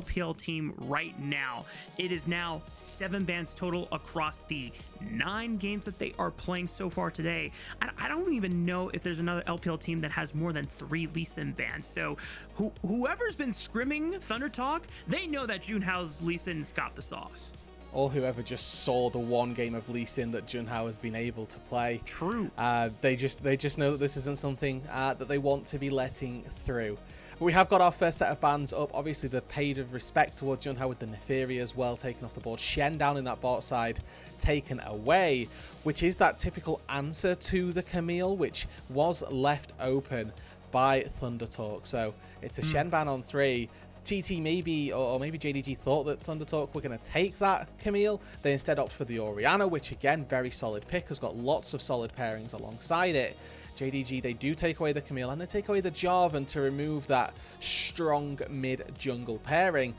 LPL team right now. It is now 7 bans total across the 9 games that they are playing so far today. I don't even know if there's another LPL team that has more than 3 Lee Sin bans. So whoever's been scrimming ThunderTalk, they know that Junhao's Lee Sin's got the sauce. Or whoever just saw the one game of Lee Sin that Junhao has been able to play. True. They just know that this isn't something that they want to be letting through. But we have got our first set of bans up. Obviously, the paid of respect towards Junhao with the Neferi as well taken off the board. Shen down in that bot side taken away, which is that typical answer to the Camille, which was left open by ThunderTalk. So it's a Shen ban on 3. TT maybe, or maybe JDG thought that ThunderTalk were going to take that Camille. They instead opt for the Orianna, which again, very solid pick, has got lots of solid pairings alongside it. JDG, they do take away the Camille and they take away the Jarvan to remove that strong mid-jungle pairing.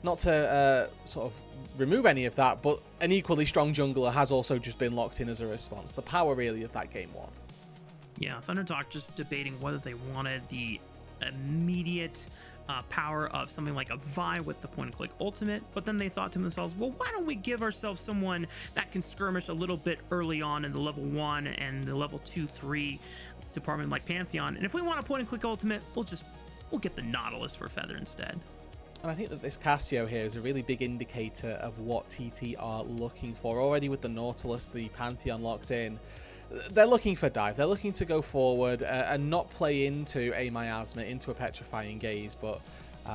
Not to sort of remove any of that, but an equally strong jungler has also just been locked in as a response. The power really of that game 1. Yeah, ThunderTalk just debating whether they wanted the immediate power of something like a Vi with the point-and-click ultimate, but then they thought to themselves, well, why don't we give ourselves someone that can skirmish a little bit early on in the level 1 and the level 2, 3 department like Pantheon, and if we want a point-and-click ultimate, we'll get the Nautilus for Feather instead. And I think that this Cassio here is a really big indicator of what TT are looking for. Already with the Nautilus, the Pantheon locked in, they're looking for dive. They're looking to go forward and not play into a miasma, into a petrifying gaze. But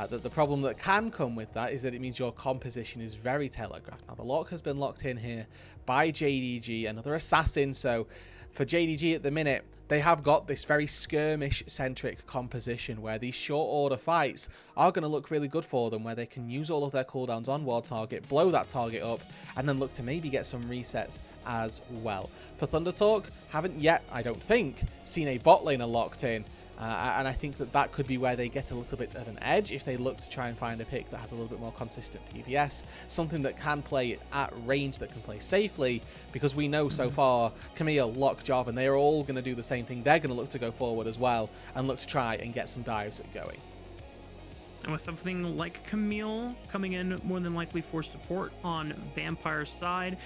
the problem that can come with that is that it means your composition is very telegraphed. Now, the lock has been locked in here by JDG, another assassin. So for JDG at the minute, they have got this very skirmish-centric composition where these short-order fights are going to look really good for them, where they can use all of their cooldowns on ward target, blow that target up, and then look to maybe get some resets as well. For ThunderTalk, haven't yet, I don't think, seen a bot laner locked in, and I think that that could be where they get a little bit of an edge if they look to try and find a pick that has a little bit more consistent DPS, something that can play at range, that can play safely, because we know so far Camille, Locke, Jarvan, they are all going to do the same thing. They're going to look to go forward as well and look to try and get some dives going. And with something like Camille coming in more than likely for support on Vampire's side,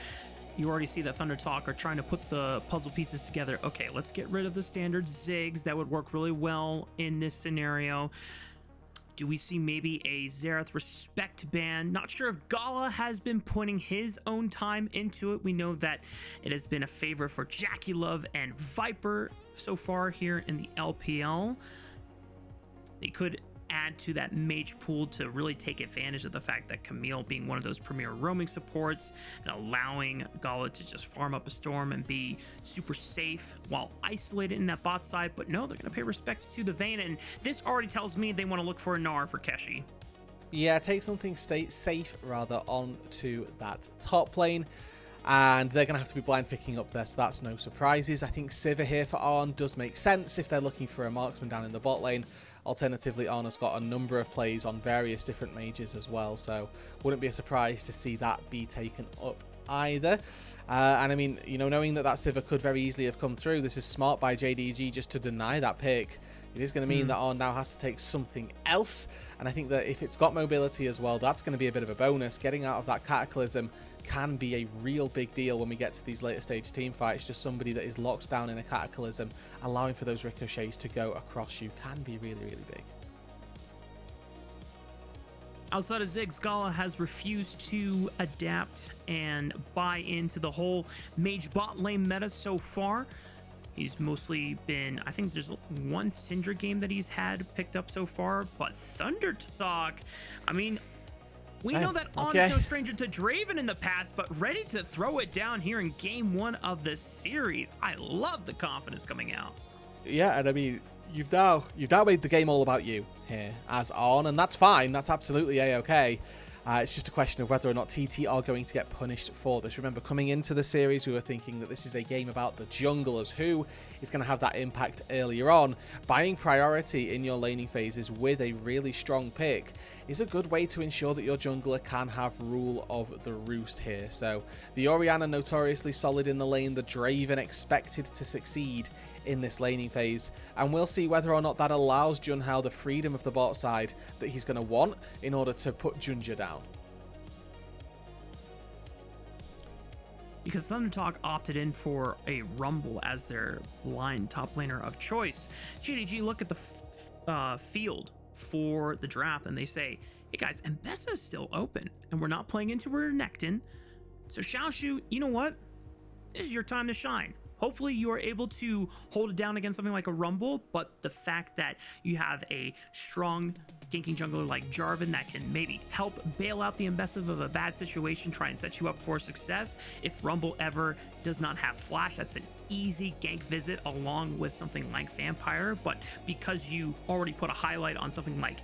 you already see that ThunderTalk are trying to put the puzzle pieces together. Okay, let's get rid of the standard Ziggs. That would work really well in this scenario. Do we see maybe a Xerath respect ban? Not sure if Gala has been putting his own time into it. We know that it has been a favor for Jackie Love and Viper so far here in the LPL. They could add to that mage pool to really take advantage of the fact that Camille being one of those premier roaming supports and allowing Gala to just farm up a storm and be super safe while isolated in that bot side. But no, they're going to pay respects to the Vayne, and this already tells me they want to look for a Gnar for Keshi. Yeah, take something safe rather onto that top lane. And they're going to have to be blind picking up there, so that's no surprises. I think Sivir here for Arn does make sense if they're looking for a marksman down in the bot lane. Alternatively, Arn has got a number of plays on various different mages as well, so wouldn't be a surprise to see that be taken up either. And I mean, you know, knowing that Sivir could very easily have come through, this is smart by JDG just to deny that pick. It is going to mean that Arn now has to take something else, and I think that if it's got mobility as well, that's going to be a bit of a bonus. Getting out of that Cataclysm can be a real big deal when we get to these later stage team fights. Just somebody that is locked down in a Cataclysm, allowing for those ricochets to go across you, can be really, really big. Outside of Ziggs, Gala has refused to adapt and buy into the whole mage bot lane meta so far. He's mostly been, I think there's one Syndra game that he's had picked up so far, but ThunderTalk, I mean, we know that On is no stranger to Draven in the past, but ready to throw it down here in game 1 of the series. I love the confidence coming out. Yeah, and I mean, you've now made the game all about you here as On, and that's fine. That's absolutely a-okay. It's just a question of whether or not TT are going to get punished for this. Remember, coming into the series, we were thinking that this is a game about the junglers. Who is going to have that impact earlier on? Buying priority in your laning phases with a really strong pick is a good way to ensure that your jungler can have rule of the roost here. So the Orianna notoriously solid in the lane, the Draven expected to succeed in this laning phase, and we'll see whether or not that allows Junhao the freedom of the bot side that he's going to want in order to put JunJia down. Because ThunderTalk opted in for a Rumble as their blind top laner of choice, JDG look at the field for the draft and they say, hey guys, Mbessa is still open and we're not playing into Renekton. So Xiaoxu, you know what? This is your time to shine. Hopefully you are able to hold it down against something like a Rumble, but the fact that you have a strong ganking jungler like Jarvan that can maybe help bail out the Mbessa of a bad situation, try and set you up for success. If Rumble ever does not have flash, that's an easy gank visit along with something like Vampire, but because you already put a highlight on something like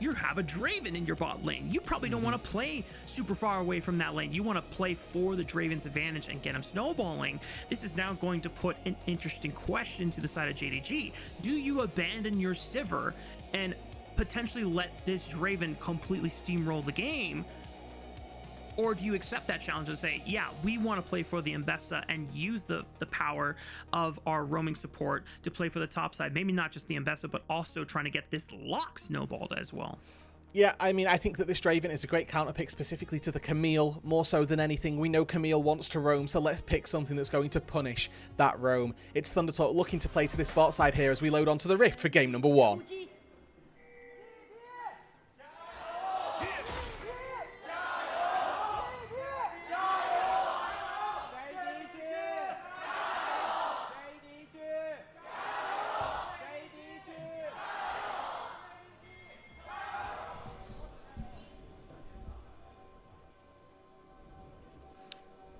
you have a Draven in your bot lane, you probably don't want to play super far away from that lane. You want to play for the Draven's advantage and get him snowballing. This is now going to put an interesting question to the side of JDG. Do you abandon your Sivir and potentially let this Draven completely steamroll the game? Or do you accept that challenge and say, yeah, we want to play for the Mbessa and use the power of our roaming support to play for the top side? Maybe not just the Mbessa, but also trying to get this lock snowballed as well. Yeah, I mean, I think that this Draven is a great counter pick specifically to the Camille, more so than anything. We know Camille wants to roam, so let's pick something that's going to punish that roam. It's ThunderTalk looking to play to this bot side here as we load onto the Rift for game number 1.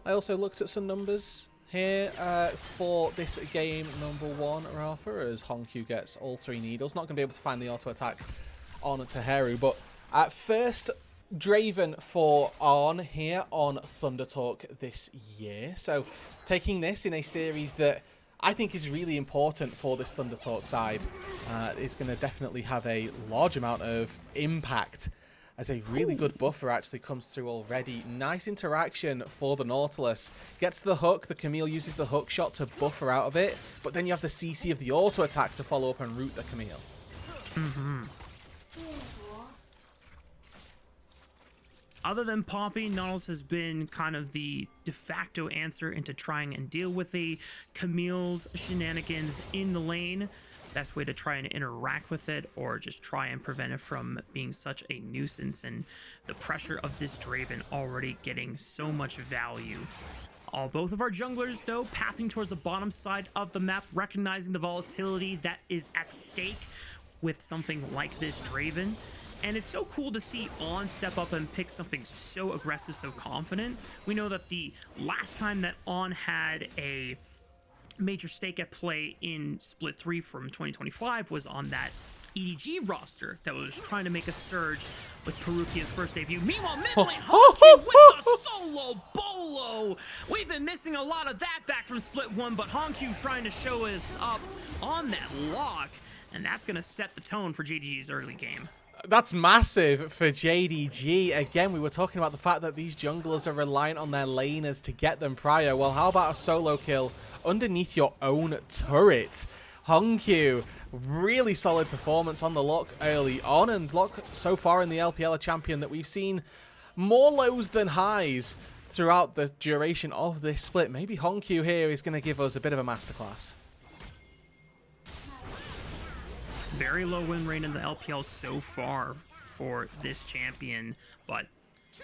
I also looked at some numbers here for this game number 1, Raafaa, as HongQ gets all 3 needles. Not going to be able to find the auto attack on to Heru, but at first Draven for On here on ThunderTalk this year. So taking this in a series that I think is really important for this ThunderTalk side. Is going to definitely have a large amount of impact as a really good buffer actually comes through already. Nice interaction for the Nautilus. Gets the hook, the Camille uses the hook shot to buffer out of it, but then you have the CC of the auto attack to follow up and root the Camille. Other than Poppy, Nautilus has been kind of the de facto answer into trying and deal with the Camille's shenanigans in the lane. Best way to try and interact with it, or just try and prevent it from being such a nuisance, and the pressure of this Draven already getting so much value. Both of our junglers, though, pathing towards the bottom side of the map, recognizing the volatility that is at stake with something like this Draven. And it's so cool to see On step up and pick something so aggressive, so confident. We know that the last time that On had a major stake at play in Split 3 from 2025 was on that EDG roster that was trying to make a surge with Perukia's first debut. Meanwhile, mid lane, HongQ with the solo bolo. We've been missing a lot of that back from Split 1, but HongQ trying to show us up on that lock, and that's going to set the tone for JDG's early game. That's massive for JDG. Again, we were talking about the fact that these junglers are reliant on their laners to get them prior. Well, how about a solo kill underneath your own turret? HongQ, really solid performance on the lock early on, and lock so far in the LPL a champion that we've seen more lows than highs throughout the duration of this split. Maybe HongQ here is going to give us a bit of a masterclass. Very low win rate in the LPL so far for this champion, but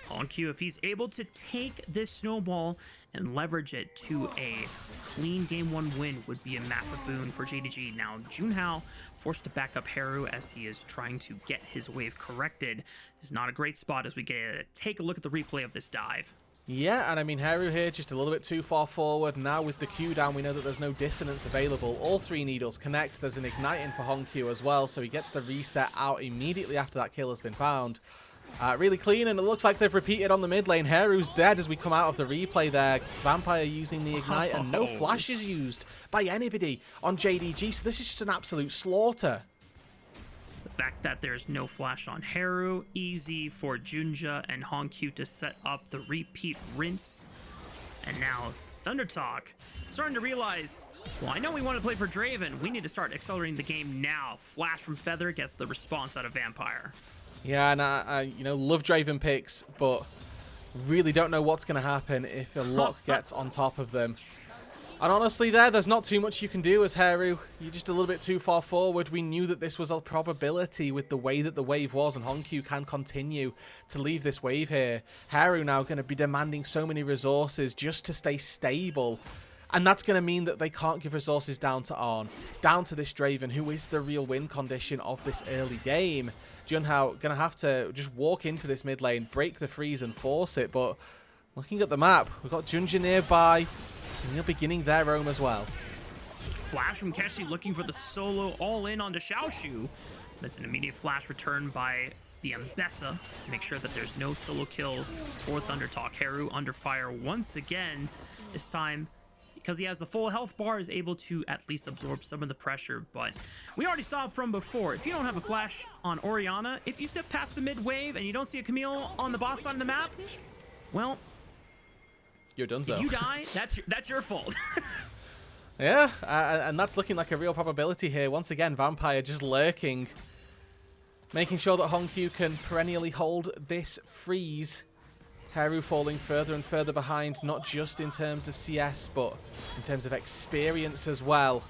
HongQ, if he's able to take this snowball and leverage it to a clean game 1 win, would be a massive boon for JDG. Now, Junhao forced to back up Heru as he is trying to get his wave corrected. This is not a great spot as we take a look at the replay of this dive. Yeah, and I mean, Heru here just a little bit too far forward. Now with the Q down, we know that there's no dissonance available. All 3 needles connect. There's an igniting for HongQ as well, so he gets the reset out immediately after that kill has been found. Really clean, and it looks like they've repeated on the mid lane. Heru's dead as we come out of the replay there. Vampire using the Ignite, and no flashes used by anybody on JDG, so this is just an absolute slaughter. The fact that there's no flash on Heru, easy for JunJia and HongQ to set up the repeat rinse. And now ThunderTalk starting to realize, well, I know we want to play for Draven. We need to start accelerating the game now. Flash from Feather gets the response out of Vampire. Yeah, and I love Draven picks, but really don't know what's going to happen if a lock gets on top of them. And honestly, there's not too much you can do as Heru. You're just a little bit too far forward. We knew that this was a probability with the way that the wave was, and HongQ can continue to leave this wave here. Heru now going to be demanding so many resources just to stay stable. And that's going to mean that they can't give resources down to Arn, down to this Draven, who is the real win condition of this early game. Junhao going to have to just walk into this mid lane, break the freeze and force it. But looking at the map, we've got JunJia nearby, and they're beginning their roam as well. Flash from Keshi looking for the solo all-in onto Xiaoxu. That's an immediate flash return by the Ambessa. Make sure that there's no solo kill for ThunderTalk. Heru under fire once again. This time, because he has the full health bar, is able to at least absorb some of the pressure. But we already saw it from before. If you don't have a flash on Orianna, if you step past the mid wave and you don't see a Camille on the bot side of the map, well, you're done. If you die, that's your fault. Yeah, and that's looking like a real probability here. Once again, Vampire just lurking, making sure that HongQ can perennially hold this freeze. Heru falling further and further behind, not just in terms of CS, but in terms of experience as well.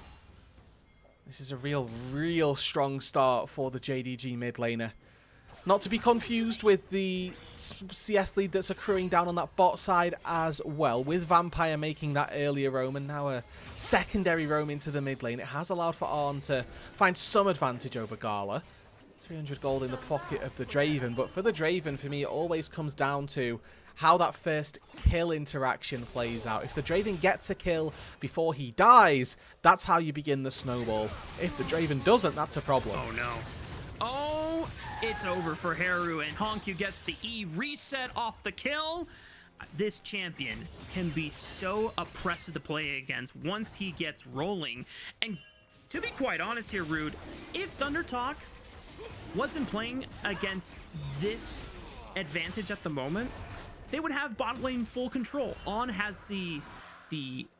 This is a real strong start for the JDG mid laner. Not to be confused with the CS lead that's accruing down on that bot side as well. With Vampire making that earlier roam and now a secondary roam into the mid lane, it has allowed for Arn to find some advantage over Gala. 300 gold in the pocket of the Draven, but for the Draven, for me, it always comes down to how that first kill interaction plays out. If the Draven gets a kill before he dies, that's how you begin the snowball. If the Draven doesn't, that's a problem. Oh no. Oh, it's over for Heru, and HongQ gets the E reset off the kill. This champion can be so oppressive to play against once he gets rolling. And to be quite honest here, Rood, if ThunderTalk wasn't playing against this advantage at the moment, they would have bot lane full control. On has the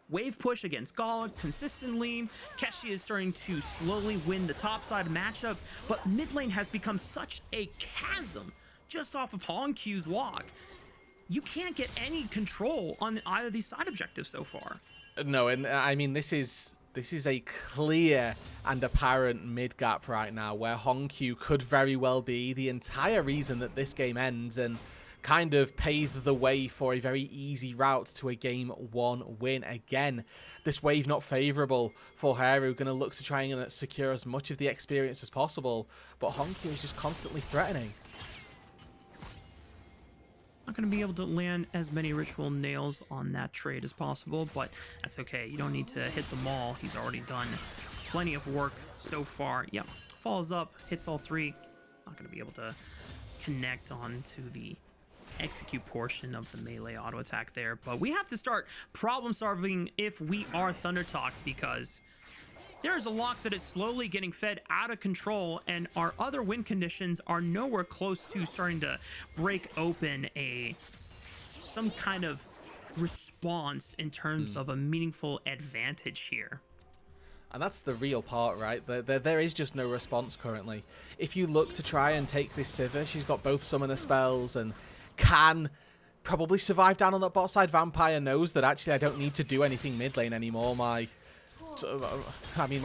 wave push against Gala consistently. Keshi is starting to slowly win the top side matchup, but mid lane has become such a chasm just off of HongQ's lock. You can't get any control on either of these side objectives so far. No, and I mean, this is a clear and apparent mid gap right now where HongQ could very well be the entire reason that this game ends and kind of paves the way for a very easy route to a game 1 win. Again, this wave not favourable for Heru, going to look to try and secure as much of the experience as possible, but HongQ is just constantly threatening. Not going to be able to land as many ritual nails on that trade as possible, but that's okay. You don't need to hit them all. He's already done plenty of work so far. Yep, follows up, hits all 3. Not going to be able to connect on to the execute portion of the melee auto attack there, but we have to start problem solving if we are ThunderTalk, because there's a lock that is slowly getting fed out of control, and our other win conditions are nowhere close to starting to break open some kind of response in terms of a meaningful advantage here. And that's the real part, right? There is just no response currently. If you look to try and take this Sivir, she's got both summoner spells and can probably survive down on that bot side. Vampire knows that actually I don't need to do anything mid lane anymore. My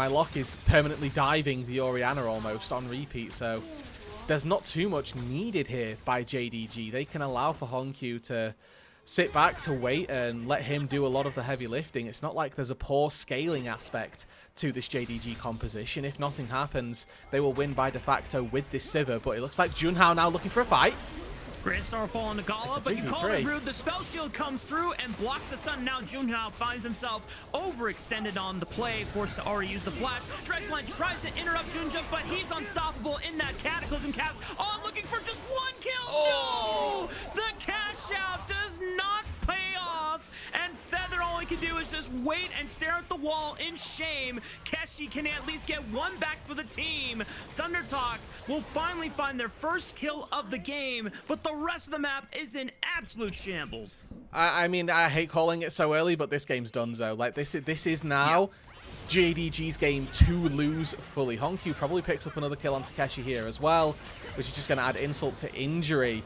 lock is permanently diving the Orianna almost on repeat, so there's not too much needed here by JDG. They can allow for HongQ to sit back, to wait, and let him do a lot of the heavy lifting. It's not like there's a poor scaling aspect to this JDG composition. If nothing happens, they will win by de facto with this Sivir, but it looks like Junhao now looking for a fight. Great Starfall on the Gala, but you call it rude. The spell shield comes through and blocks the stun. Now Junhao finds himself overextended on the play, forced to already use the flash. Dredgeline tries to interrupt JunJia, but he's unstoppable in that Cataclysm cast. Oh, looking for just one kill. Oh. No! The cash out does not pay off, and Feather all he can do is just wait and stare at the wall in shame. Keshi can at least get one back for the team. ThunderTalk will finally find their first kill of the game, but the rest of the map is in absolute shambles. I mean, I hate calling it so early, but this game's done so. Like, this is now JDG's game to lose fully. HongQ probably picks up another kill onto Keshi here as well, which is just going to add insult to injury.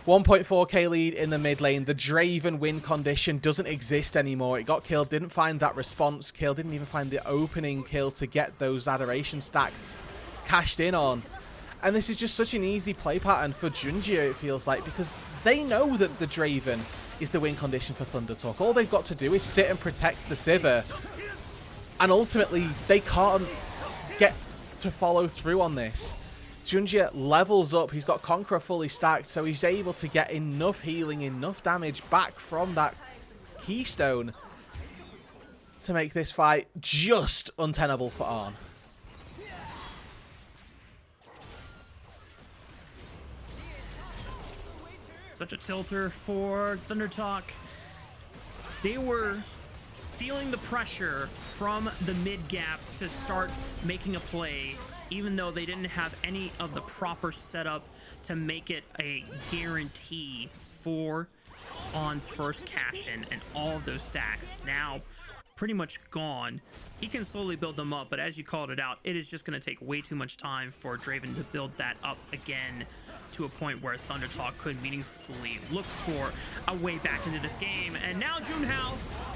1.4k lead in the mid lane. The Draven win condition doesn't exist anymore. It got killed, didn't find that response kill, didn't even find the opening kill to get those adoration stacks cashed in on. And this is just such an easy play pattern for JunJia, it feels like, because they know that the Draven is the win condition for ThunderTalk. All they've got to do is sit and protect the Sivir. And ultimately, they can't get to follow through on this. JunJia levels up. He's got Conqueror fully stacked, so he's able to get enough healing, enough damage back from that Keystone to make this fight just untenable for Arn. Such a tilter for ThunderTalk. They were feeling the pressure from the mid gap to start making a play, even though they didn't have any of the proper setup to make it a guarantee for On's first cash in, and all of those stacks now pretty much gone. He can slowly build them up, but as you called it out, it is just going to take way too much time for Draven to build that up again to a point where ThunderTalk could meaningfully look for a way back into this game. And now Junhao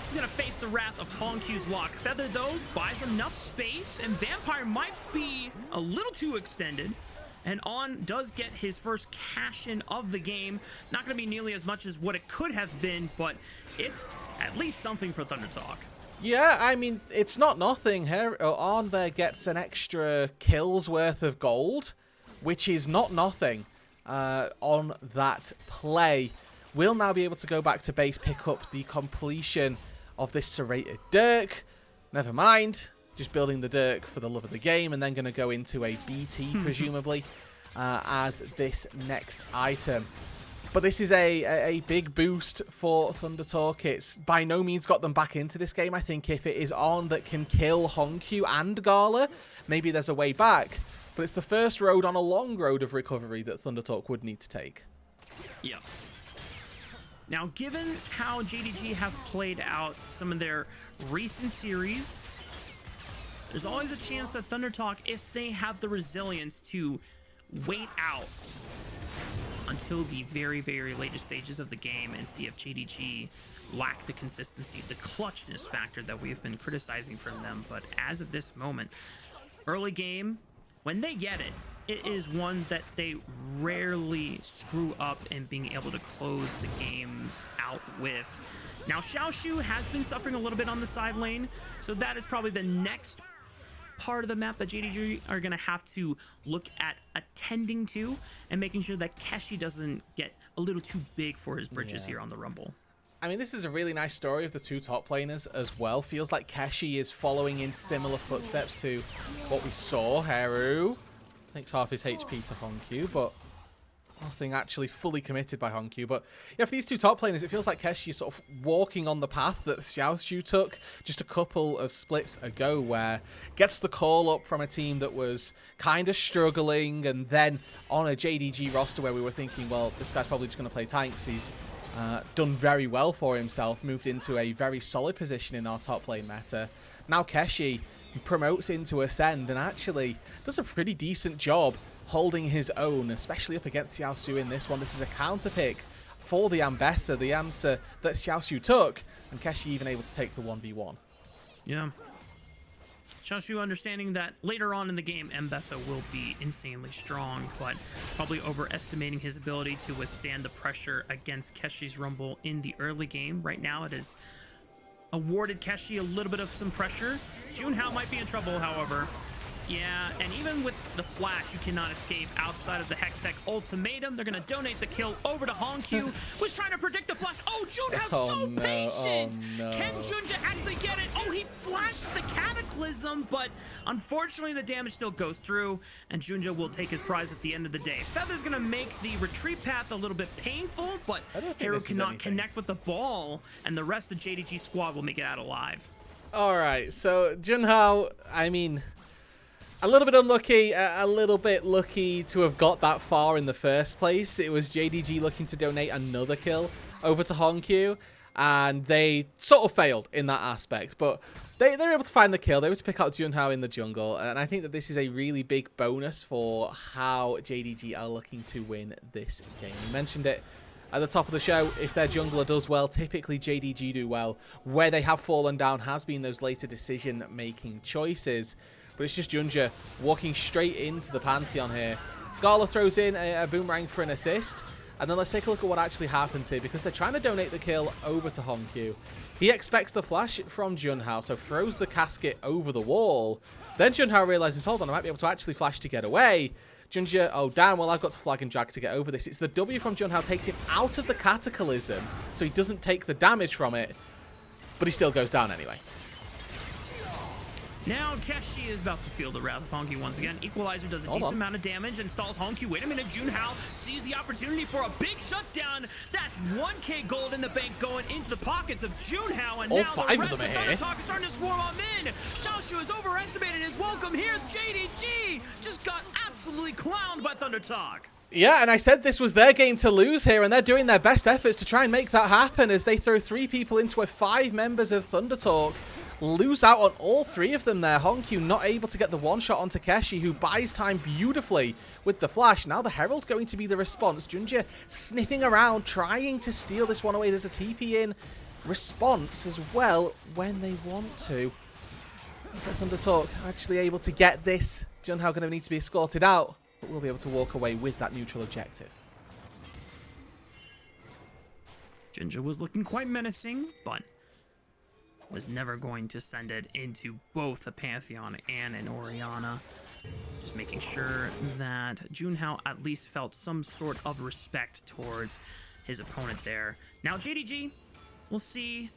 is going to face the wrath of HongQ's lock. Feather, though, buys enough space, and Vampire might be a little too extended. And On does get his first cash-in of the game. Not going to be nearly as much as what it could have been, but it's at least something for ThunderTalk. Yeah, I mean, it's not nothing. Heru On there gets an extra kill's worth of gold, which is not nothing. On that play, we'll now be able to go back to base, pick up the completion of this serrated Dirk. Never mind, just building the Dirk for the love of the game, and then going to go into a BT presumably as this next item. But this is a big boost for ThunderTalk. It's by no means got them back into this game. I think if it is On that can kill HongQ and Gala, maybe there's a way back. But it's the first road on a long road of recovery that ThunderTalk would need to take. Yeah. Now, given how JDG have played out some of their recent series, there's always a chance that ThunderTalk, if they have the resilience to wait out until the very, very latest stages of the game and see if JDG lack the consistency, the clutchness factor that we've been criticizing from them. But as of this moment, early game, when they get it, it is one that they rarely screw up in being able to close the games out with. Now, Xiaoxu has been suffering a little bit on the side lane, so that is probably the next part of the map that JDG are going to have to look at attending to and making sure that Keshi doesn't get a little too big for his britches here on the Rumble. I mean, this is a really nice story of the two top laners as well. Feels like Keshi is following in similar footsteps to what we saw. Heru takes half his HP to HongQ, but nothing actually fully committed by HongQ. But yeah, for these two top laners, it feels like Keshi is sort of walking on the path that Xiaoxu took just a couple of splits ago, where gets the call up from a team that was kind of struggling, and then on a JDG roster where we were thinking, well, this guy's probably just going to play tanks. He's done very well for himself, moved into a very solid position in our top lane meta. Now Keshi promotes into Ascend and actually does a pretty decent job holding his own, especially up against Xiaoxu in this one. This is a counter pick for the Ambessa, the answer that Xiaoxu took, and Keshi even able to take the 1v1. Yeah. Xiaoxu understanding that later on in the game, Ambessa will be insanely strong, but probably overestimating his ability to withstand the pressure against Keshi's Rumble in the early game. Right now, it has awarded Keshi a little bit of some pressure. Junhao might be in trouble, however. Yeah, and even with the flash, you cannot escape outside of the Hextech ultimatum. They're going to donate the kill over to HongQ. Was trying to predict the flash. Oh, Junhao's so patient. Oh, no. Can JunJia actually get it? Oh, he flashes the Cataclysm, but unfortunately the damage still goes through, and JunJia will take his prize at the end of the day. Feather's going to make the retreat path a little bit painful, but Heru cannot connect with the ball, and the rest of JDG squad will make it out alive. All right, so Junhao, I mean, a little bit unlucky, a little bit lucky to have got that far in the first place. It was JDG looking to donate another kill over to HongQ, and they sort of failed in that aspect. But they were able to find the kill. They were able to pick out Junhao in the jungle, and I think that this is a really big bonus for how JDG are looking to win this game. You mentioned it at the top of the show. If their jungler does well, typically JDG do well. Where they have fallen down has been those later decision-making choices. But it's just JunJia walking straight into the Pantheon here. Gala throws in a boomerang for an assist. And then let's take a look at what actually happens here, because they're trying to donate the kill over to HongQ. He expects the flash from Junhao, so throws the casket over the wall. Then Junhao realizes, hold on, I might be able to actually flash to get away. JunJia, oh damn, well I've got to flag and drag to get over this. It's the W from Junhao takes him out of the Cataclysm, so he doesn't take the damage from it, but he still goes down anyway. Now Keshi is about to feel the wrath of HongQ once again. Equalizer does a decent amount of damage and stalls HongQ. Wait a minute, Junhao sees the opportunity for a big shutdown. That's 1k gold in the bank going into the pockets of Junhao, and now the rest of ThunderTalk is starting to swarm on in. Xiaoxu has overestimated his welcome here. JDG just got absolutely clowned by ThunderTalk. Yeah, and I said this was their game to lose here, and they're doing their best efforts to try and make that happen as they throw 3 people into a 5 members of ThunderTalk. Lose out on all 3 of them there. HongQ not able to get the one shot onto Keshi, who buys time beautifully with the flash. Now the Herald going to be the response. JunJia sniffing around, trying to steal this one away. There's a TP in response as well when they want to. So ThunderTalk actually able to get this. Junhao going to need to be escorted out, but we'll be able to walk away with that neutral objective. JunJia was looking quite menacing, but was never going to send it into both a Pantheon and an Orianna. Just making sure that Junhao at least felt some sort of respect towards his opponent there. Now JDG, we'll see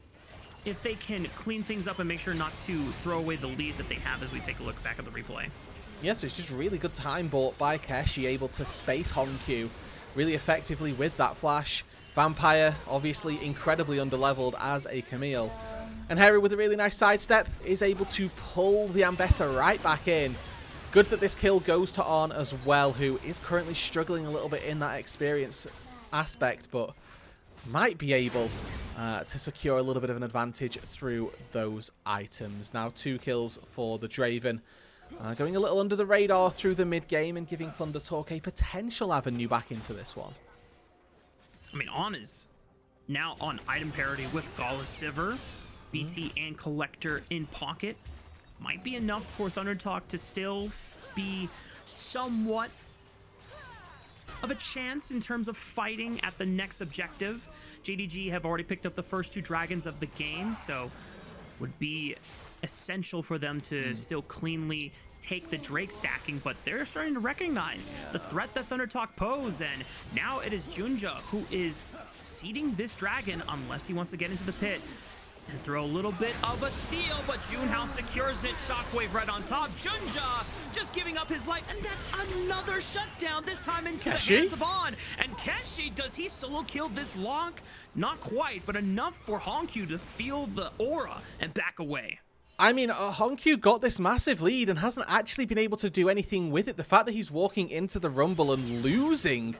if they can clean things up and make sure not to throw away the lead that they have as we take a look back at the replay. Yeah, so it's just really good time bought by Keshi, able to space HongQ really effectively with that flash. Vampire, obviously incredibly underleveled as a Camille. And Heru, with a really nice sidestep, is able to pull the Ambessa right back in. Good that this kill goes to On as well, who is currently struggling a little bit in that experience aspect, but might be able to secure a little bit of an advantage through those items. Now 2 kills for the Draven. Going a little under the radar through the mid-game and giving ThunderTalk a potential avenue back into this one. I mean, On is now on item parity with Gala Sivir. BT and Collector in pocket. Might be enough for ThunderTalk to still be somewhat of a chance in terms of fighting at the next objective. JDG have already picked up the first 2 dragons of the game, so would be essential for them to still cleanly take the Drake stacking, but they're starting to recognize the threat that ThunderTalk pose, and now it is JunJia who is seeding this dragon unless he wants to get into the pit and throw a little bit of a steal, but Junhao secures it. Shockwave right on top. JunJia just giving up his life, and that's another shutdown, this time into Keshi? the hands of On. And Keshi, does he solo kill this lock? Not quite, but enough for HongQ to feel the aura and back away. I mean, HongQ got this massive lead and hasn't actually been able to do anything with it. The fact that he's walking into the Rumble and losing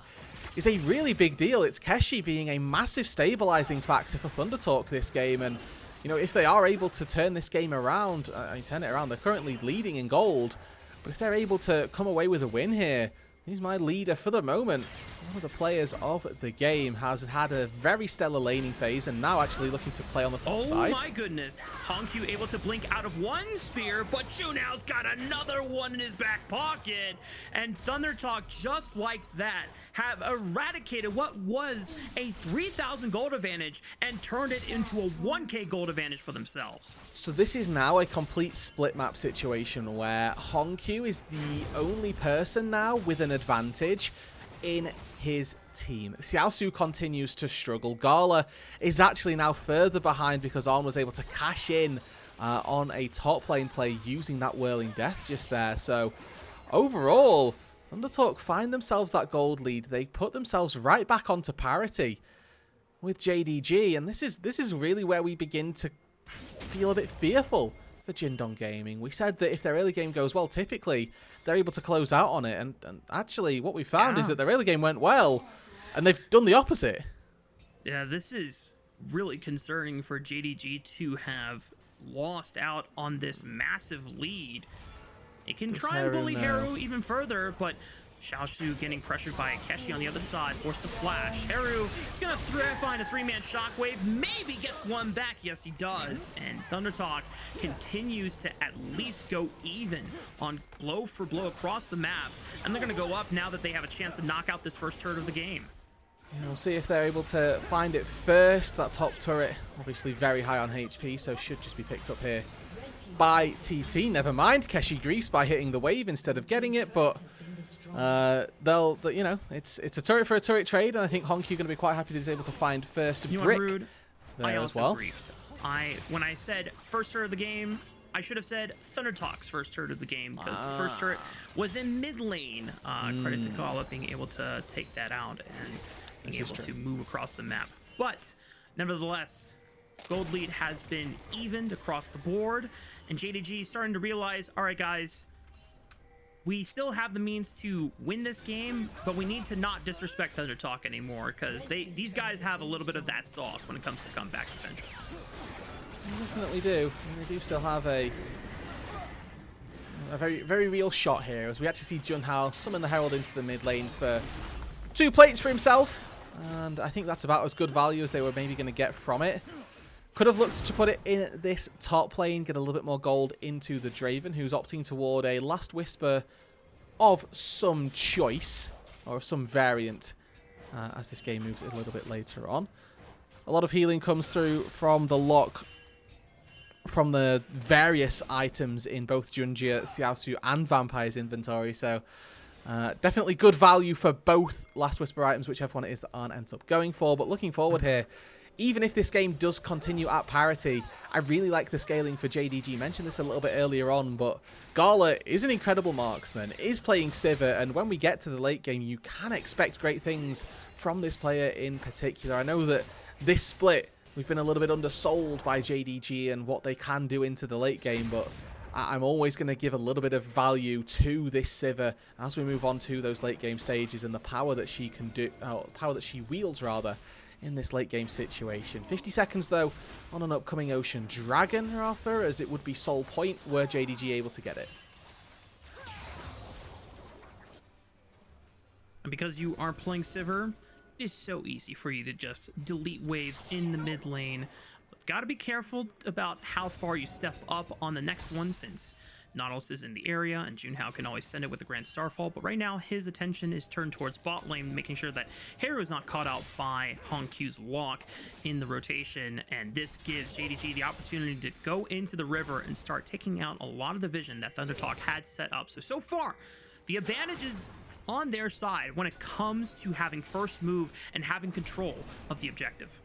is a really big deal. It's Keshi being a massive stabilizing factor for ThunderTalk this game, and you know, if they are able to turn this game around, turn it around, they're currently leading in gold, but if they're able to come away with a win here, he's my leader for the moment. one of the players of the game, has had a very stellar laning phase and now actually looking to play on the top side. Oh my goodness. HongQ able to blink out of one spear, but Junhao's got another one in his back pocket. And ThunderTalk, just like that, have eradicated what was a 3,000 gold advantage and turned it into a 1k gold advantage for themselves. So this is now a complete split map situation where HongQ is the only person now with an advantage in his team. Xiaoxu continues to struggle. Gala is actually now further behind because Arn was able to cash in on a top lane play using that Whirling Death just there. So overall, ThunderTalk find themselves that gold lead. They put themselves right back onto parity with JDG, and this is really where we begin to feel a bit fearful for JDG Gaming. We said that if their early game goes well, typically they're able to close out on it, and actually what we found is that their early game went well, and they've done the opposite. Yeah, this is really concerning for JDG to have lost out on this massive lead. It can try and bully Heru even further, but Xiaoxu getting pressured by Keshi on the other side, forced to flash. Heru is going to find a three-man shockwave, maybe gets one back. Yes, he does. And ThunderTalk continues to at least go even on blow for blow across the map. And they're going to go up now that they have a chance to knock out this first turret of the game. Yeah, we'll see if they're able to find it first. That top turret, obviously very high on HP, so should just be picked up here by TT. Never mind, Keshi griefs by hitting the wave instead of getting it, but you know, it's a turret for a turret trade, and I think HongQ going to be quite happy that he's able to find first brick Rude. there I as also well. griefed. When I said first turret of the game, I should have said ThunderTalk's first turret of the game, because the first turret was in mid lane. Credit to Gala being able to take that out and being able to move across the map. But nevertheless, gold lead has been evened across the board, and JDG is starting to realize, all right, guys, we still have the means to win this game, but we need to not disrespect ThunderTalk anymore, because these guys have a little bit of that sauce when it comes to comeback potential. They definitely do. And they do still have a very, very real shot here, as we actually see Junhao summon the Herald into the mid lane for 2 plates for himself, and I think that's about as good value as they were maybe going to get from it. Could have looked to put it in this top lane, get a little bit more gold into the Draven, who's opting toward a Last Whisper of some choice, or of some variant, as this game moves a little bit later on. A lot of healing comes through from the lock, from the various items in both JunJia, Xiaoxu, and Vampire's inventory, so definitely good value for both Last Whisper items, whichever one it is that Arn ends up going for. But looking forward here, even if this game does continue at parity, I really like the scaling for JDG. Mentioned this a little bit earlier on, but Gala is an incredible marksman, is playing Sivir, and when we get to the late game, you can expect great things from this player in particular. I know that this split, we've been a little bit undersold by JDG and what they can do into the late game, but I'm always going to give a little bit of value to this Sivir as we move on to those late game stages and the power that she can do, power that she wields rather, in this late game situation. 50 seconds though on an upcoming Ocean Dragon, Raafaa, as it would be sole point were JDG able to get it. And because you are playing Sivir, it is so easy for you to just delete waves in the mid lane. But gotta be careful about how far you step up on the next one, since Nautilus is in the area and Junhao can always send it with the Grand Starfall, but right now his attention is turned towards bot lane, making sure that Heru is not caught out by HongQ's lock in the rotation, and this gives JDG the opportunity to go into the river and start taking out a lot of the vision that ThunderTalk had set up. So far, the advantage is on their side when it comes to having first move and having control of the objective.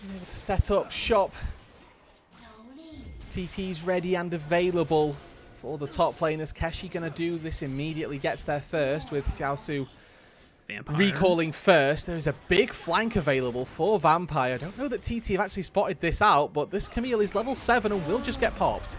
Being able to set up shop. TP's ready and available for the top laners. Keshi going to do this immediately, gets there first with Xiaoxu recalling first. There is a big flank available for Vampire. I don't know that TT have actually spotted this out, but this Camille is level 7 and will just get popped.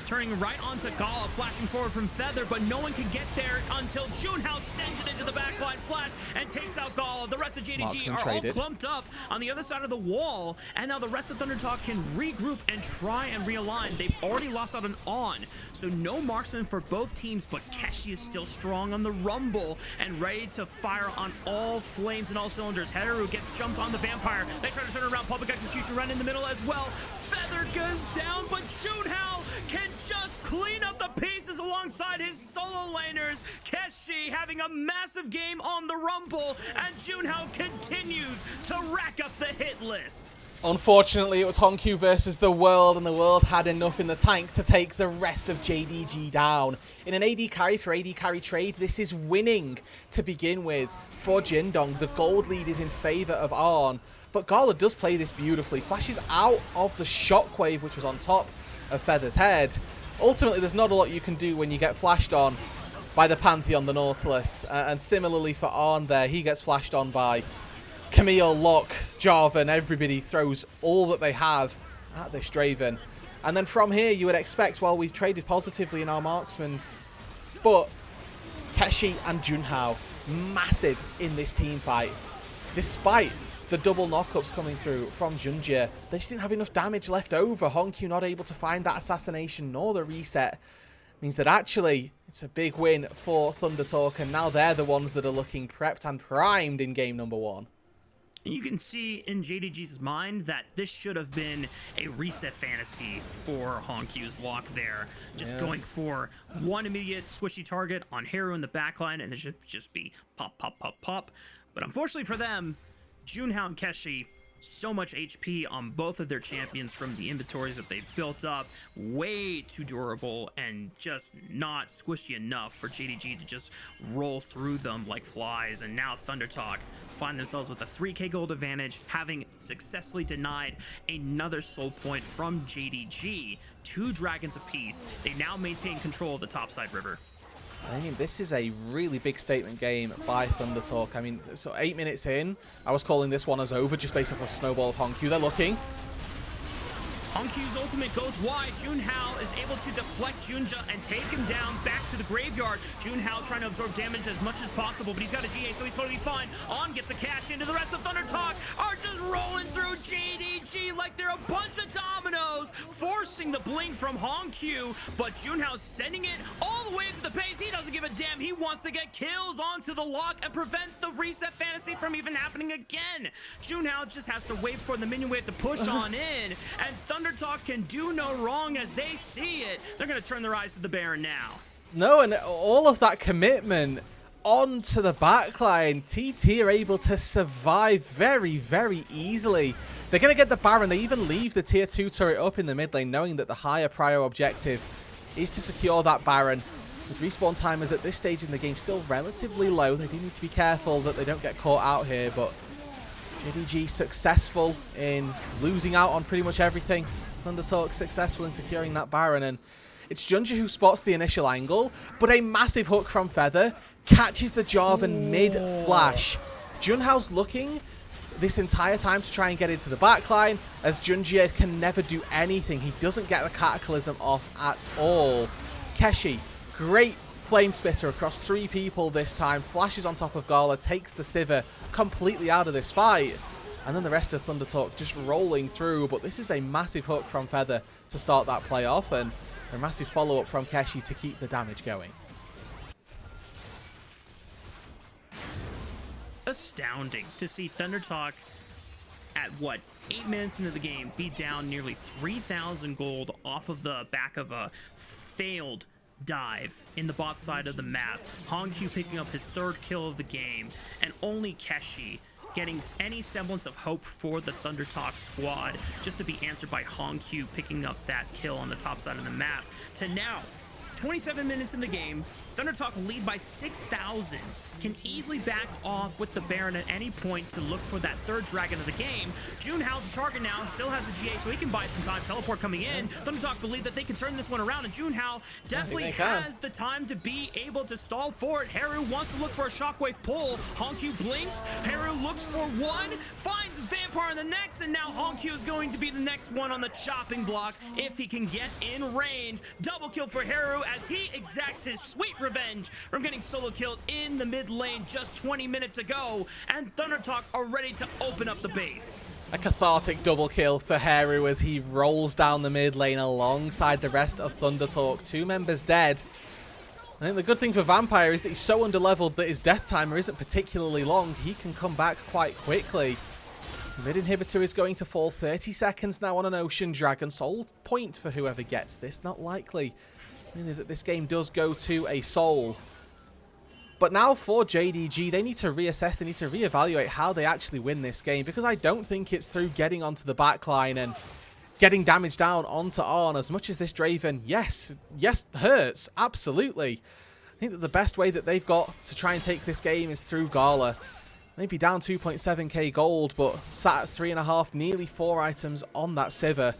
Turning right onto Gala, flashing forward from Feather, but no one can get there until Junhao sends it into the backline. Blind Flash and takes out Gala. The rest of JDG Marksman are traded. all clumped up on the other side of the wall, and now the rest of ThunderTalk can regroup and try and realign. They've already lost out on, so no marksman for both teams, but Keshi is still strong on the rumble and ready to fire on all flames and all cylinders. Heru gets jumped on the Vampire. They try to turn around. Public execution run in the middle as well. Feather goes down, but Junhao can just clean up the pieces alongside his solo laners. Keshi having a massive game on the rumble, and Junhao continues to rack up the hit list. Unfortunately, it was HongQ versus the world, and the world had enough in the tank to take the rest of JDG down. In an AD carry for AD carry trade, this is winning to begin with for Jindong. The gold lead is in favor of Arn, but Gala does play this beautifully. Flashes out of the shockwave, which was on top of Feather's head. Ultimately, there's not a lot you can do when you get flashed on by the Pantheon, the Nautilus. And similarly for Arn there, he gets flashed on by Camille, Locke, Jarvan. Everybody throws all that they have at this Draven. And then from here, you would expect, well, we've traded positively in our marksman, but Keshi and Junhao, massive in this team fight. Despite the double knockups coming through from JunJia, they just didn't have enough damage left over. HongQ not able to find that assassination nor the reset means that actually it's a big win for ThunderTalk, and now they're the ones that are looking prepped and primed in game number 1. You can see in JDG's mind that this should have been a reset fantasy for HongQ's Lock there. Just going for one immediate squishy target on Heru in the backline, and it should just be pop, pop, pop, pop. But unfortunately for them, Junhao and Keshi, so much HP on both of their champions from the inventories that they've built up. Way too durable and just not squishy enough for JDG to just roll through them like flies. And now ThunderTalk find themselves with a 3k gold advantage, having successfully denied another soul point from JDG. 2 dragons apiece. They now maintain control of the topside river. I mean, this is a really big statement game by ThunderTalk. I mean, so 8 minutes in, I was calling this one as over just based off a snowball of HongQ. They're looking. HongQ's ultimate goes wide. Junhao is able to deflect JunJia and take him down back to the graveyard. Junhao trying to absorb damage as much as possible, but he's got a GA, so he's totally fine. On gets a cash into. The rest of ThunderTalk are just rolling through JDG like they're a bunch of dominoes, forcing the blink from HongQ, but Junhao's sending it all the way into the base. He doesn't give a damn. He wants to get kills onto the Lock and prevent the reset fantasy from even happening again. Junhao just has to wait for the minion wave to push on in, and ThunderTalk can do no wrong as they see it. They're going to turn their eyes to the Baron now. No, and all of that commitment onto the backline, TT are able to survive very, very easily. They're going to get the Baron. They even leave the tier 2 turret up in the mid lane, knowing that the higher prior objective is to secure that Baron. With respawn timers at this stage in the game still relatively low, they do need to be careful that they don't get caught out here, but JDG successful in losing out on pretty much everything. ThunderTalk successful in securing that Baron, and it's JunJia who spots the initial angle, but a massive hook from Feather catches the Jarvan mid-flash. Junhao's looking this entire time to try and get into the backline, as JunJia can never do anything. He doesn't get the Cataclysm off at all. Keshi, great Flame Spitter across 3 people this time, flashes on top of Gala, takes the Sivir completely out of this fight. And then the rest of ThunderTalk just rolling through, but this is a massive hook from Feather to start that play off, and a massive follow-up from Keshi to keep the damage going. Astounding to see ThunderTalk at, what, 8 minutes into the game be down nearly 3,000 gold off of the back of a failed dive in the bot side of the map. HongQ picking up his 3rd kill of the game, and only Keshi getting any semblance of hope for the ThunderTalk squad, just to be answered by HongQ picking up that kill on the top side of the map. To now, 27 minutes in the game, ThunderTalk lead by 6,000. Can easily back off with the Baron at any point to look for that 3rd dragon of the game. Junhao, the target now, still has a GA, so he can buy some time. Teleport coming in. ThunderTalk believe that they can turn this one around, and Junhao definitely has the time to be able to stall for it. Heru wants to look for a shockwave pull. HongQ blinks. Heru looks for one, finds Vampire in the next, and now HongQ is going to be the next one on the chopping block if he can get in range. Double kill for Heru as he exacts his sweet took revenge from getting solo killed in the mid lane just 20 minutes ago, and ThunderTalk are ready to open up the base. A cathartic double kill for Heru as he rolls down the mid lane alongside the rest of ThunderTalk. 2 members dead. I think the good thing for Vampire is that he's so underleveled that his death timer isn't particularly long. He can come back quite quickly. Mid inhibitor is going to fall 30 seconds now on an Ocean Dragon. Soul point for whoever gets this. Not likely really that this game does go to a soul. But now for JDG, they need to reassess, they need to reevaluate how they actually win this game, because I don't think it's through getting onto the backline and getting damage down onto Arn. As much as this Draven, yes, hurts, absolutely. I think that the best way that they've got to try and take this game is through Gala. Maybe down 2.7k gold, but sat at 3.5, nearly 4 items on that Sivir.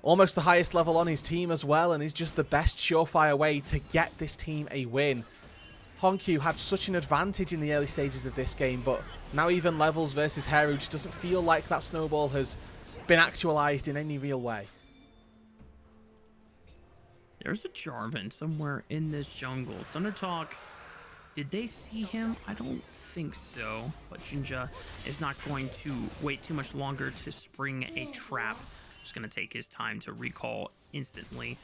Almost the highest level on his team as well, and is just the best surefire way to get this team a win. HongQ had such an advantage in the early stages of this game, but now even levels versus Heru just doesn't feel like that snowball has been actualized in any real way. There's a Jarvan somewhere in this jungle. ThunderTalk, did they see him? I don't think so, but JunJia is not going to wait too much longer to spring a trap. Just going to take his time to recall instantly.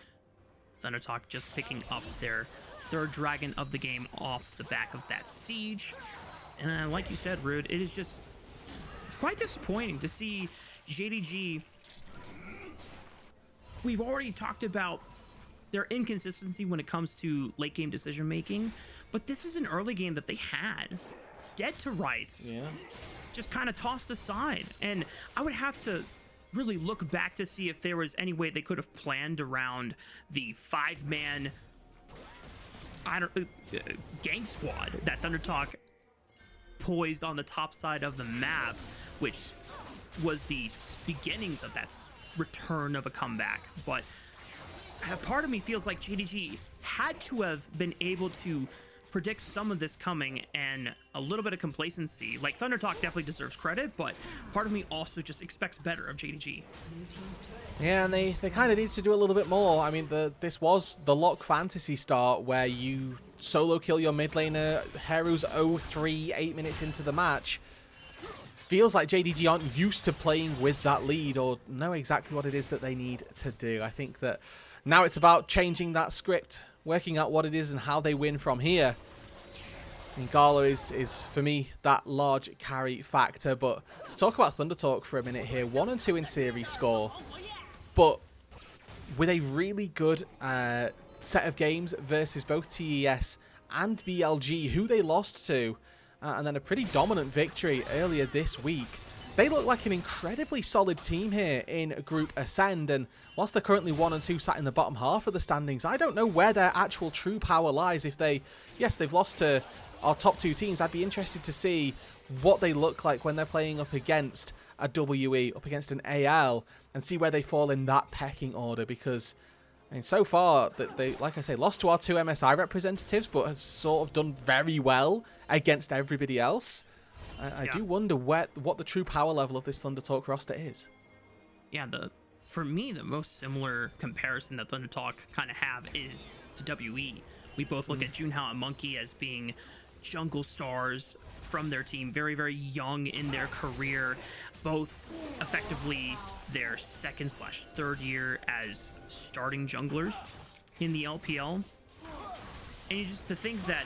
ThunderTalk just picking up their 3rd dragon of the game off the back of that siege. And like you said, Rude, it is just, it's quite disappointing to see JDG. We've already talked about their inconsistency when it comes to late game decision making, but this is an early game that they had dead to rights. Yeah. Just kind of tossed aside. And I would have to really look back to see if there was any way they could have planned around the 5-man gang squad that ThunderTalk poised on the top side of the map, which was the beginnings of that return of a comeback. But a part of me feels like JDG had to have been able to predict some of this coming, and a little bit of complacency. Like, ThunderTalk definitely deserves credit, but part of me also just expects better of JDG. Yeah, and they kind of need to do a little bit more. I mean, this was the Lock Fantasy start where you solo kill your mid laner. Heru's 0-3, 8 minutes into the match. Feels like JDG aren't used to playing with that lead or know exactly what it is that they need to do. I think that now it's about changing that script, working out what it is and how they win from here. And Gala is for me, that large carry factor. But let's talk about ThunderTalk for a minute here. 1-2 in series score, but with a really good set of games versus both TES and BLG, who they lost to, and then a pretty dominant victory earlier this week. They look like an incredibly solid team here in Group Ascend, and whilst they're currently 1-2 sat in the bottom half of the standings, I don't know where their actual true power lies. If they've lost to our top 2 teams, I'd be interested to see what they look like when they're playing up against a WE, up against an AL, and see where they fall in that pecking order, because I mean, so far, they, like I say, lost to our 2 MSI representatives, but has sort of done very well against everybody else. I do wonder what the true power level of this ThunderTalk roster is. Yeah, for me, the most similar comparison that ThunderTalk kind of have is to WE. We both look at Junhao and Monkey as being jungle stars from their team, very, very young in their career, both effectively their 2nd/3rd year as starting junglers in the LPL. And you just to think that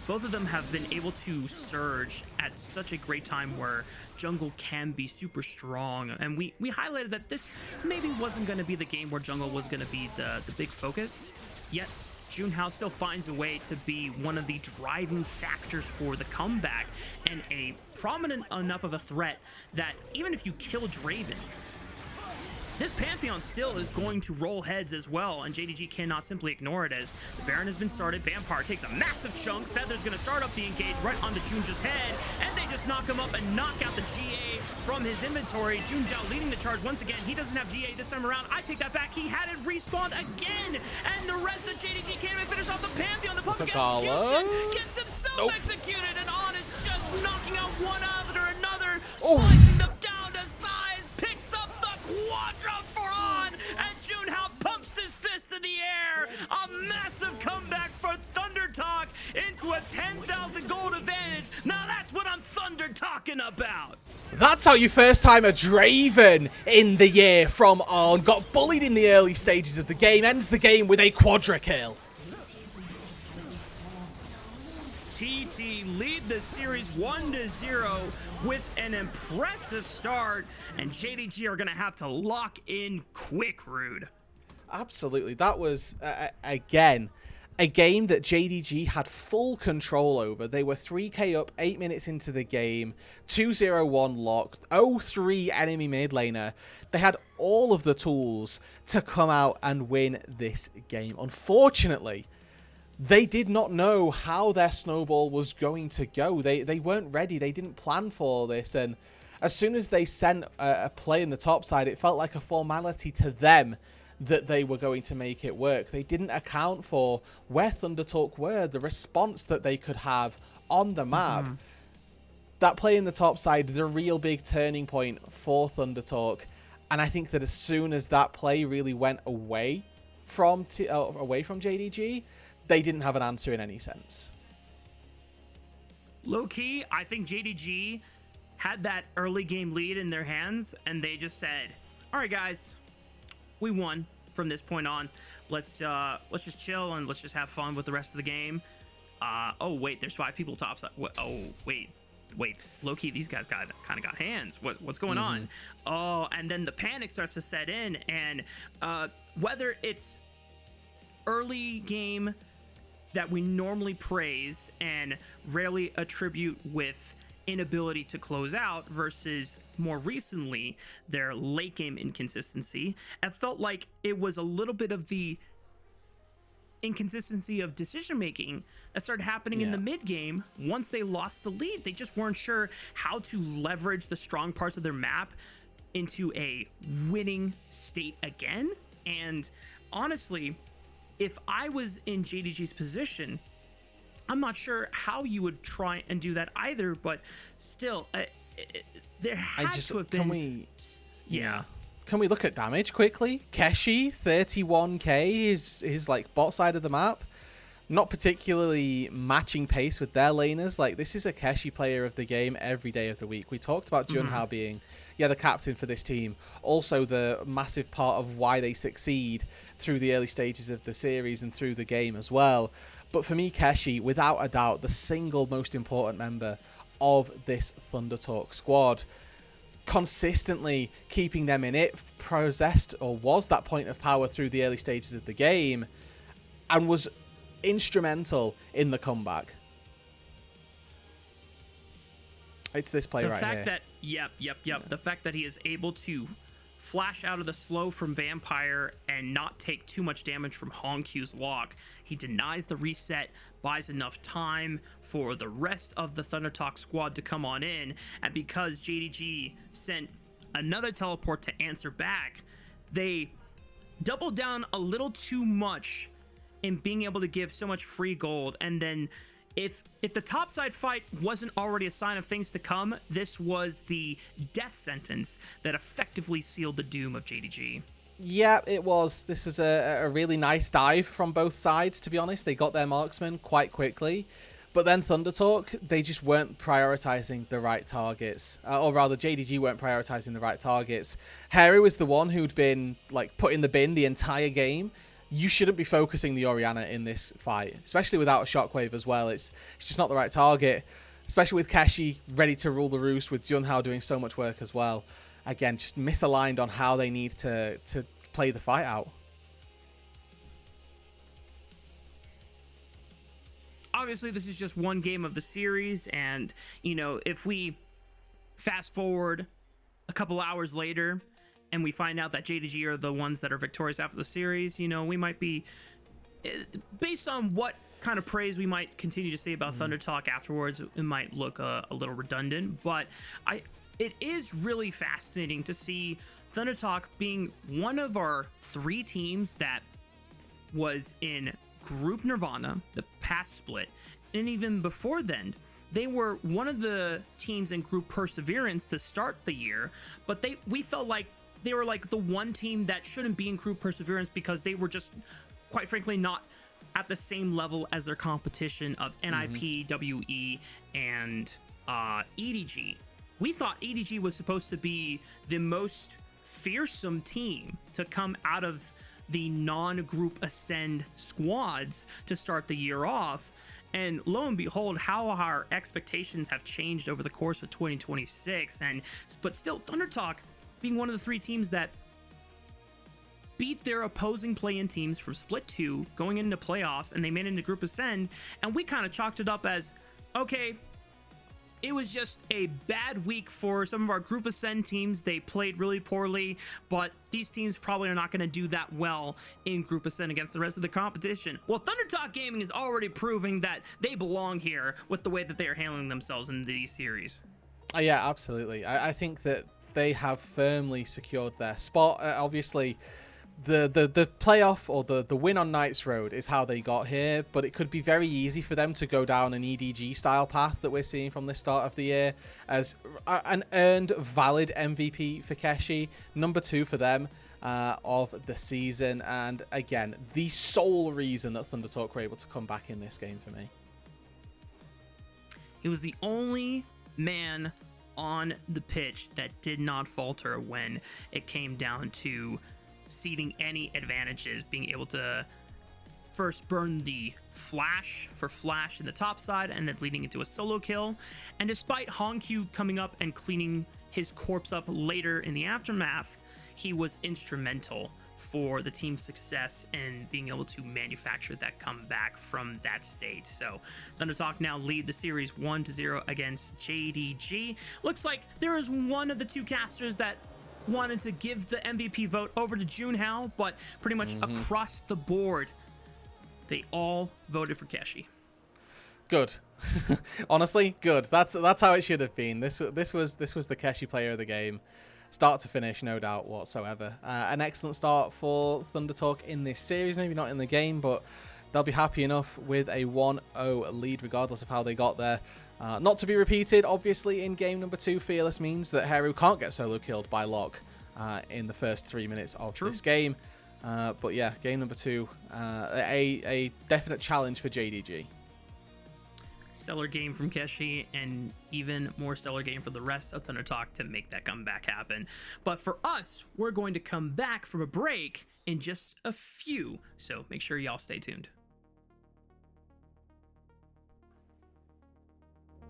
both of them have been able to surge at such a great time where jungle can be super strong. And we highlighted that this maybe wasn't going to be the game where jungle was going to be the big focus, yet Junhao still finds a way to be one of the driving factors for the comeback, and a prominent enough of a threat that even if you kill Draven, this Pantheon still is going to roll heads as well, and JDG cannot simply ignore it as the Baron has been started. Vampire takes a massive chunk. Feather's going to start up the engage right onto JunJia's head, and they just knock him up and knock out the GA from his inventory. JunJia leading the charge once again. He doesn't have GA this time around. I take that back. He had it respawned again, and the rest of JDG can't even finish off the Pantheon. The public execution gets himself executed, and On is just knocking out one after another, slicing them down to size, picks up the quadra for On, and Junhao pumps his fist in the air. A massive comeback for Thunder talking about? That's how you first time a Draven in the year from On. Got bullied in the early stages of the game. Ends the game with a quadra kill. TT lead the series 1-0 with an impressive start, and JDG are gonna have to lock in quick, Rood. Absolutely. That was, again, a game that JDG had full control over. They were 3k up 8 minutes into the game, 2-0-1 locked, 0-3 enemy mid laner. They had all of the tools to come out and win this game. Unfortunately, they did not know how their snowball was going to go. They weren't ready. They didn't plan for this. And as soon as they sent a play in the top side, it felt like a formality to them that they were going to make it work. They didn't account for where ThunderTalk were, the response that they could have on the map. That play in the top side, the real big turning point for ThunderTalk. And I think that as soon as that play really went away from JDG, they didn't have an answer in any sense. Low key, I think JDG had that early game lead in their hands, and they just said, all right, guys, we won from this point on. Let's just chill and let's just have fun with the rest of the game. Oh wait, there's 5 people topside. Oh wait, low key, these guys kind of got hands. What's going on? Oh, and then the panic starts to set in, and whether it's early game that we normally praise and rarely attribute with inability to close out versus more recently their late game inconsistency, it felt like it was a little bit of the inconsistency of decision making that started happening in the mid game. Once they lost the lead, they just weren't sure how to leverage the strong parts of their map into a winning state again. And honestly, if I was in JDG's position, I'm not sure how you would try and do that either, but still, there had to have been... Can we look at damage quickly? Keshi, 31k is like bot side of the map. Not particularly matching pace with their laners. Like, this is a Keshi player of the game every day of the week. We talked about Junhao being, the captain for this team. Also the massive part of why they succeed through the early stages of the series and through the game as well. But for me, Keshi, without a doubt, the single most important member of this ThunderTalk squad. Consistently keeping them in it, possessed or was that point of power through the early stages of the game, and was instrumental in the comeback. It's this play right here. The fact that he is able to flash out of the slow from Vampire and not take too much damage from HongQ's lock. He denies the reset, buys enough time for the rest of the ThunderTalk squad to come on in, and because JDG sent another teleport to answer back, they doubled down a little too much in being able to give so much free gold. And then if the topside fight wasn't already a sign of things to come, this was the death sentence that effectively sealed the doom of JDG. Yeah, it was. This is a really nice dive from both sides, to be honest. They got their marksman quite quickly. But then ThunderTalk, they just weren't prioritizing the right targets. Or rather, JDG weren't prioritizing the right targets. Heru is the one who'd been like put in the bin the entire game. You shouldn't be focusing the Orianna in this fight, especially without a shockwave as well. It's just not the right target, especially with Keshi ready to rule the roost, with Junhao doing so much work as well. Again, just misaligned on how they need to play the fight out. Obviously, this is just one game of the series, and, you know, if we fast forward a couple hours later and we find out that JDG are the ones that are victorious after the series, you know, we might be, based on what kind of praise we might continue to say about ThunderTalk afterwards, it might look a little redundant, but it is really fascinating to see ThunderTalk being one of our 3 teams that was in Group Nirvana, the past split, and even before then, they were one of the teams in Group Perseverance to start the year, but we felt like they were like the one team that shouldn't be in Group Perseverance because they were just, quite frankly, not at the same level as their competition of NIP, WE, and EDG. we thought EDG was supposed to be the most fearsome team to come out of the non-group ascend squads to start the year off. And lo and behold, how our expectations have changed over the course of 2026. But still, ThunderTalk being one of the 3 teams that beat their opposing play-in teams from Split 2 going into playoffs, and they made it into Group Ascend, and we kind of chalked it up as, okay, it was just a bad week for some of our Group Ascend teams. They played really poorly, but these teams probably are not going to do that well in Group Ascend against the rest of the competition. Well, ThunderTalk Gaming is already proving that they belong here with the way that they are handling themselves in these series. Yeah, absolutely. I think that they have firmly secured their spot. Obviously, the playoff or the win on Knights Road is how they got here, but it could be very easy for them to go down an EDG style path that we're seeing from the start of the year as an earned valid MVP for Keshi, number 2 for them of the season, and again, the sole reason that ThunderTalk were able to come back in this game for me. He was the only man on the pitch that did not falter when it came down to ceding any advantages, being able to first burn the flash for flash in the top side and then leading into a solo kill. And despite HongQ coming up and cleaning his corpse up later in the aftermath, he was instrumental for the team's success and being able to manufacture that comeback from that state. So ThunderTalk now lead the series 1-0 against JDG. Looks like there is one of the 2 casters that wanted to give the MVP vote over to Junhao, but pretty much across the board, they all voted for Keshi. Good. Honestly, good. That's how it should have been. This was the Keshi player of the game, start to finish, no doubt whatsoever. An excellent start for ThunderTalk in this series. Maybe not in the game, but they'll be happy enough with a 1-0 lead, regardless of how they got there. Not to be repeated, obviously, in game number 2, Fearless means that Heru can't get solo killed by Locke in the first 3 minutes of this game. But yeah, game number 2, a definite challenge for JDG. Stellar game from Keshi, and even more stellar game for the rest of ThunderTalk to make that comeback happen. But for us, we're going to come back from a break in just a few, so make sure y'all stay tuned.